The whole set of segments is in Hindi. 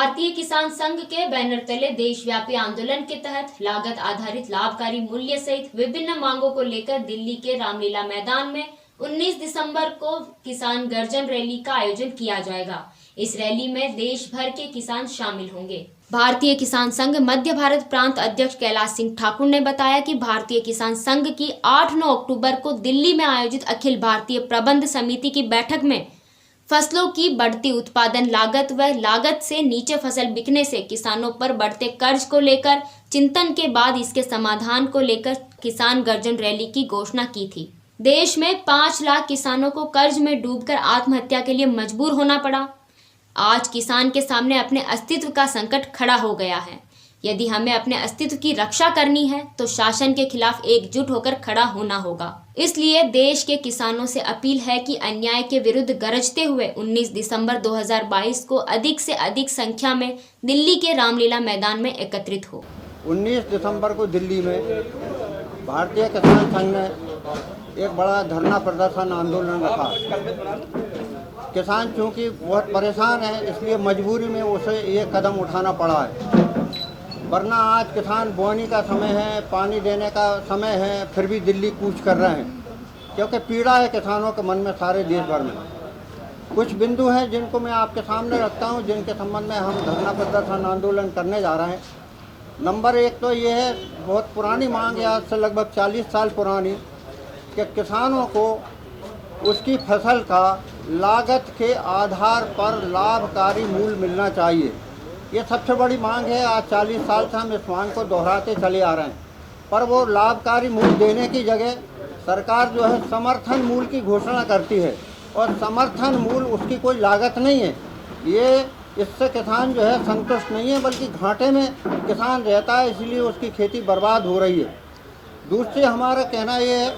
भारतीय किसान संघ के बैनर तले देशव्यापी आंदोलन के तहत लागत आधारित लाभकारी मूल्य सहित विभिन्न मांगों को लेकर दिल्ली के रामलीला मैदान में 19 दिसंबर को किसान गर्जन रैली का आयोजन किया जाएगा। इस रैली में देश भर के किसान शामिल होंगे। भारतीय किसान संघ मध्य भारत प्रांत अध्यक्ष कैलाश सिंह ठाकुर ने बताया कि भारतीय किसान संघ की 8-9 अक्टूबर को दिल्ली में आयोजित अखिल भारतीय प्रबंध समिति की बैठक में फसलों की बढ़ती उत्पादन लागत व लागत से नीचे फसल बिकने से किसानों पर बढ़ते कर्ज को लेकर चिंतन के बाद इसके समाधान को लेकर किसान गर्जन रैली की घोषणा की थी। देश में 5 लाख किसानों को कर्ज में डूबकर आत्महत्या के लिए मजबूर होना पड़ा। आज किसान के सामने अपने अस्तित्व का संकट खड़ा हो गया है। यदि हमें अपने अस्तित्व की रक्षा करनी है तो शासन के खिलाफ एकजुट होकर खड़ा होना होगा। इसलिए देश के किसानों से अपील है कि अन्याय के विरुद्ध गरजते हुए 19 दिसंबर 2022 को अधिक से अधिक संख्या में दिल्ली के रामलीला मैदान में एकत्रित हो। 19 दिसंबर को दिल्ली में भारतीय किसान संघ ने एक बड़ा धरना प्रदर्शन आंदोलन रखा। किसान चूँकि बहुत परेशान है, इसलिए मजबूरी में उसे ये कदम उठाना पड़ा है। वरना आज किसान बोनी का समय है, पानी देने का समय है, फिर भी दिल्ली कूच कर रहे हैं, क्योंकि पीड़ा है किसानों के मन में सारे देश भर में। कुछ बिंदु हैं जिनको मैं आपके सामने रखता हूं, जिनके संबंध में हम धरना प्रदर्शन आंदोलन करने जा रहे हैं। नंबर 1 तो ये है, बहुत पुरानी मांग है, आज से लगभग 40 साल पुरानी, कि किसानों को उसकी फसल का लागत के आधार पर लाभकारी मूल्य मिलना चाहिए। ये सबसे बड़ी मांग है। आज 40 साल से हम इस मांग को दोहराते चले आ रहे हैं, पर वो लाभकारी मूल्य देने की जगह सरकार जो है समर्थन मूल्य की घोषणा करती है, और समर्थन मूल्य उसकी कोई लागत नहीं है। ये इससे किसान जो है संतुष्ट नहीं है, बल्कि घाटे में किसान रहता है, इसलिए उसकी खेती बर्बाद हो रही है। दूसरी हमारा कहना ये है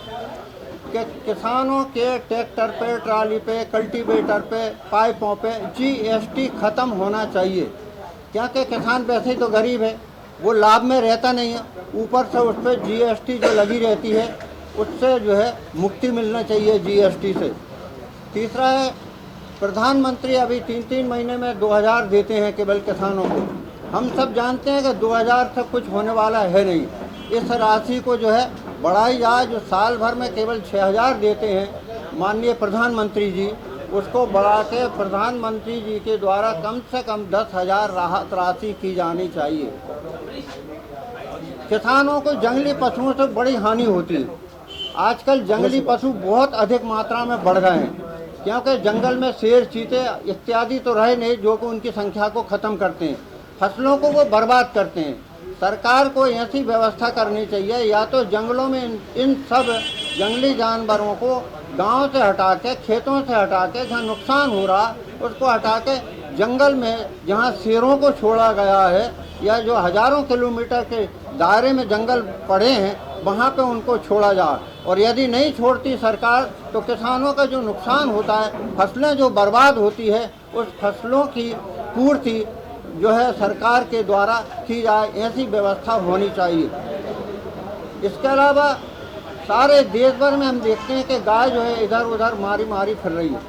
कि किसानों के ट्रैक्टर पे, ट्राली पे, कल्टीवेटर पे, पाइपों पे GST ख़त्म होना चाहिए, क्योंकि किसान वैसे ही तो गरीब है, वो लाभ में रहता नहीं है, ऊपर से उस पर GST जो लगी रहती है उससे जो है मुक्ति मिलना चाहिए GST से। तीसरा है, प्रधानमंत्री अभी 3-3 महीने में 2000 देते हैं केवल किसानों को। हम सब जानते हैं कि 2000 से कुछ होने वाला है नहीं। इस राशि को जो है बढ़ाई जाए, जो साल भर में केवल 6000 देते हैं माननीय प्रधानमंत्री जी, उसको बढ़ा के प्रधानमंत्री जी के द्वारा कम से कम 10,000 राहत राशि की जानी चाहिए। किसानों को जंगली पशुओं से बड़ी हानि होती है। आजकल जंगली पशु बहुत अधिक मात्रा में बढ़ गए हैं, क्योंकि जंगल में शेर, चीते इत्यादि तो रहे नहीं, जो कि उनकी संख्या को ख़त्म करते हैं, फसलों को वो बर्बाद करते हैं। सरकार को ऐसी व्यवस्था करनी चाहिए, या तो जंगलों में इन सब जंगली जानवरों को गांव से हटा के, खेतों से हटा के, जहाँ नुकसान हो रहा उसको हटा के जंगल में जहाँ शेरों को छोड़ा गया है, या जो हज़ारों किलोमीटर के दायरे में जंगल पड़े हैं, वहाँ पे उनको छोड़ा जाए। और यदि नहीं छोड़ती सरकार तो किसानों का जो नुकसान होता है, फसलें जो बर्बाद होती है, उस फसलों की पूर्ति जो है सरकार के द्वारा की जाए, ऐसी व्यवस्था होनी चाहिए। इसके अलावा सारे देश भर में हम देखते हैं कि गाय जो है इधर उधर मारी फिर रही है।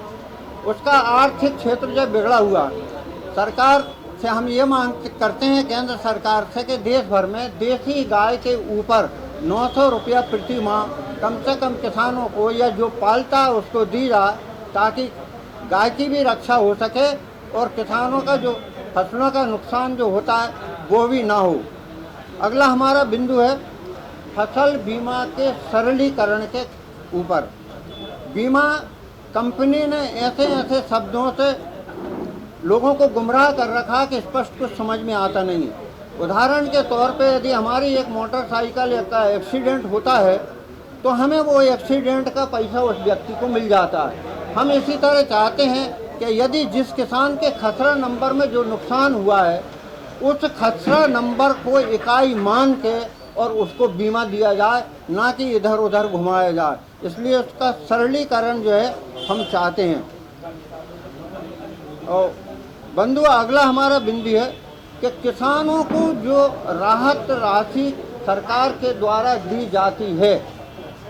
उसका आर्थिक क्षेत्र जो बिगड़ा हुआ है, सरकार से हम ये मांग करते हैं केंद्र सरकार से कि देश भर में देसी गाय के ऊपर 900 रुपया प्रति माह कम से कम किसानों को, या जो पालता है उसको दी जाए, ताकि गाय की भी रक्षा हो सके और किसानों का जो फसलों का नुकसान जो होता है वो भी ना हो। अगला हमारा बिंदु है फसल बीमा के सरलीकरण के ऊपर। बीमा कंपनी ने ऐसे शब्दों से लोगों को गुमराह कर रखा कि स्पष्ट कुछ समझ में आता नहीं है। उदाहरण के तौर पे यदि हमारी एक मोटरसाइकिल का एक्सीडेंट होता है तो हमें वो एक्सीडेंट का पैसा उस व्यक्ति को मिल जाता है। हम इसी तरह चाहते हैं कि यदि जिस किसान के खसरा नंबर में जो नुकसान हुआ है, उस खसरा नंबर को इकाई मान के और उसको बीमा दिया जाए, ना कि इधर उधर घुमाया जाए। इसलिए उसका सरलीकरण जो है हम चाहते हैं। और बंधु, अगला हमारा बिंदु है कि किसानों को जो राहत राशि सरकार के द्वारा दी जाती है,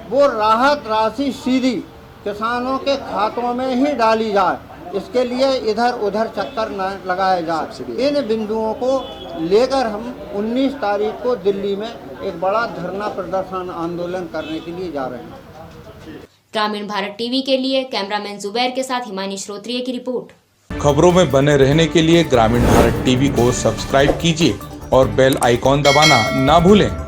वो राहत राशि सीधी किसानों के खातों में ही डाली जाए, इसके लिए इधर उधर चक्कर न लगाया जाए। इन बिंदुओं को लेकर हम 19 तारीख को दिल्ली में एक बड़ा धरना प्रदर्शन आंदोलन करने के लिए जा रहे हैं। ग्रामीण भारत टीवी के लिए कैमरामैन जुबैर के साथ हिमानी श्रोत्रिय की रिपोर्ट। खबरों में बने रहने के लिए ग्रामीण भारत टीवी को सब्सक्राइब कीजिए और बेल आइकॉन दबाना ना भूलें।